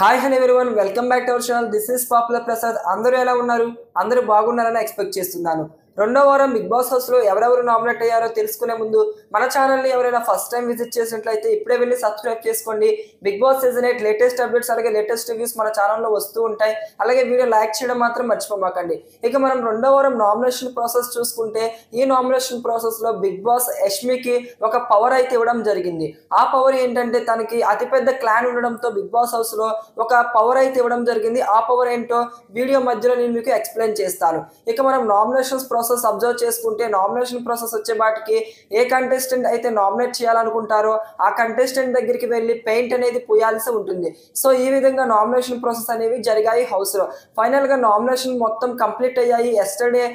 Hi hello everyone welcome back to our channel. This is popular Prasad. అందరూ ఎలా ఉన్నారు? అందరూ బాగున్నారని ఎక్స్పెక్ట్ చేస్తున్నాను. రెండో వారం బిగ్ బాస్ హౌస్ లో ఎవరెవరు నామినేట్ అయ్యారో తెలుసుకునే ముందు మన ఛానల్ ని ఎవరైనా ఫస్ట్ టైం విజిట్ చేసినట్లయితే ఇప్పుడే వెళ్ళి సబ్స్క్రైబ్ చేసుకోండి. Big Boss season 8 latest updates అలాగే లేటెస్ట్ రివ్యూస్ మన ఛానల్లో వస్తూ ఉంటాయి. అలాగే వీడియో లైక్ చేయడం మాత్రం మర్చిపోమాకండి. ఇక మనం రెండో వారం నామినేషన్ ప్రాసెస్ చూసుకుంటే ఈ నామినేషన్ ప్రాసెస్ లో బిగ్ బాస్ యష్మికి ఒక పవర్ అయితే ఇవ్వడం జరిగింది. ఆ పవర్ ఏంటంటే తనకి అతిపెద్ద క్లాన్ ఉండడంతో బిగ్ బాస్ హౌస్ లో ఒక పవర్ అయితే ఇవ్వడం జరిగింది. ఆ పవర్ ఏంటో వీడియో మధ్యలో నేను మీకు ఎక్స్ప్లెయిన్ చేస్తాను. ఇక మనం నామినేషన్స్ ప్రాసెస్ అబ్జర్వ్ చేసుకుంటే నామినేషన్ ప్రాసెస్ వచ్చే వాటికి ఏ కంటెస్టెంట్ అయితే నామినేట్ చేయాలనుకుంటారో ఆ కంటెస్టెంట్ దగ్గరికి వెళ్ళి పెయింట్ అనేది పూయాల్సి ఉంటుంది. సో ఈ విధంగా నామినేషన్ ప్రాసెస్ అనేవి జరిగాయి హౌస్ లో. ఫైనల్ గా నామినేషన్ మొత్తం కంప్లీట్ అయ్యాయి. ఎస్టర్డే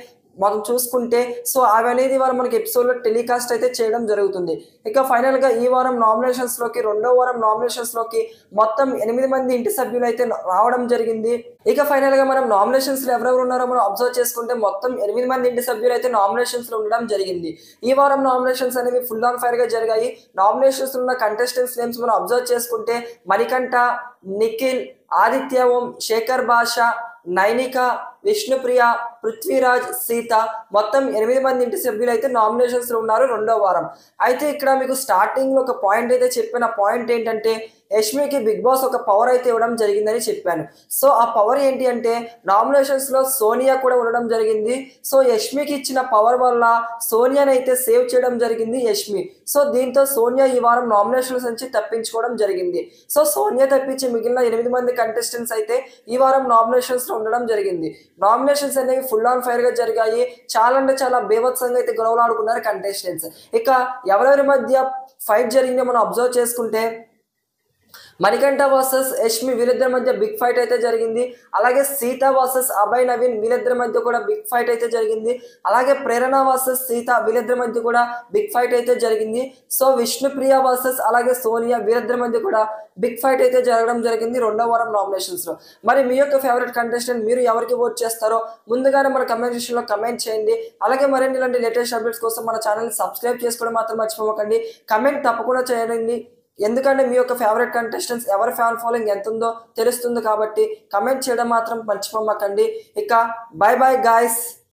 మనం చూసుకుంటే సో అవి అనేది వాళ్ళు మనకి ఎపిసోడ్లో టెలికాస్ట్ అయితే చేయడం జరుగుతుంది. ఇక ఫైనల్గా ఈ వారం నామినేషన్స్లోకి రెండో వారం నామినేషన్స్లోకి మొత్తం 8 మంది ఇంటి సభ్యులు అయితే రావడం జరిగింది. ఇక ఫైనల్గా మనం నామినేషన్స్లో ఎవరెవరు ఉన్నారో మనం అబ్జర్వ్ చేసుకుంటే మొత్తం 8 మంది ఇంటి సభ్యులు అయితే నామినేషన్స్లో ఉండడం జరిగింది. ఈ వారం నామినేషన్స్ అనేవి ఫుల్ ఆన్ ఫైర్గా జరిగాయి. నామినేషన్స్ ఉన్న కంటెస్టెంట్స్ నేమ్స్ మనం అబ్జర్వ్ చేసుకుంటే మణికంఠ, నిఖిల్, ఆదిత్య ఓం, శేఖర్ భాష, నైనిక, విష్ణుప్రియ, పృథ్వీరాజ్, సీత మొత్తం 8 మంది ఇంటి సభ్యులు అయితే నామినేషన్స్లో ఉన్నారు రెండో వారం. అయితే ఇక్కడ మీకు స్టార్టింగ్లో ఒక పాయింట్ అయితే చెప్పిన పాయింట్ ఏంటంటే యష్మికి బిగ్ బాస్ ఒక పవర్ అయితే ఇవ్వడం జరిగిందని చెప్పాను. సో ఆ పవర్ ఏంటి అంటే నామినేషన్స్లో సోనియా కూడా ఉండడం జరిగింది. సో యష్మికి ఇచ్చిన పవర్ వల్ల సోనియాని అయితే సేవ్ చేయడం జరిగింది యష్మి. సో దీంతో సోనియా ఈ వారం నామినేషన్స్ నుంచి తప్పించుకోవడం జరిగింది. సో సోనియా తప్పించి మిగిలిన 8 మంది కంటెస్టెంట్స్ అయితే ఈ వారం నామినేషన్స్లో ఉండడం జరిగింది. నామినేషన్స్ అనేవి ఫుల్ ఆన్ ఫైర్ గా జరిగాయి. చాలా అంటే చాలా బేభత్సంగా అయితే గొడవలు ఆడుకున్నారు కంటెస్టెంట్స్. ఇక ఎవరెవరి మధ్య ఫైట్ జరిగిందో మనం అబ్జర్వ్ చేసుకుంటే మణికంఠ వర్సెస్ యష్మి వీళ్ళిద్దరి మధ్య బిగ్ ఫైట్ అయితే జరిగింది. అలాగే సీత వర్సెస్ అభయ్ నవీన్ వీళ్ళిద్దరి మధ్య కూడా బిగ్ ఫైట్ అయితే జరిగింది. అలాగే ప్రేరణ వర్సెస్ సీత వీళ్ళిద్దరి మధ్య కూడా బిగ్ ఫైట్ అయితే జరిగింది. సో విష్ణుప్రియ వర్సెస్ అలాగే సోనియా వీళ్ళిద్దరి మధ్య కూడా బిగ్ ఫైట్ అయితే జరగడం జరిగింది రెండో వారం నామినేషన్స్ లో. మరి మీ యొక్క ఫేవరెట్ కంటెస్టెంట్ మీరు ఎవరికి ఓట్ చేస్తారో ముందుగానే మన కమెంట్ సెక్షన్ లో కమెంట్ చేయండి. అలాగే మరిన్ని ఇలాంటి లేటెస్ట్ అప్డేట్స్ కోసం మన ఛానల్ సబ్స్క్రైబ్ చేసుకోవడం మాత్రం మర్చిపోకండి. కమెంట్ తప్పకుండా చేయండి. ఎందుకంటే మీ యొక్క ఫేవరెట్ కంటెస్టెంట్స్ ఎవరి ఫ్యాన్ ఫాలోయింగ్ ఎంత ఉందో తెలుస్తుంది కాబట్టి కమెంట్ చేయడం మాత్రం మర్చిపోమాకండి. ఇక బై బై గాయ్స్.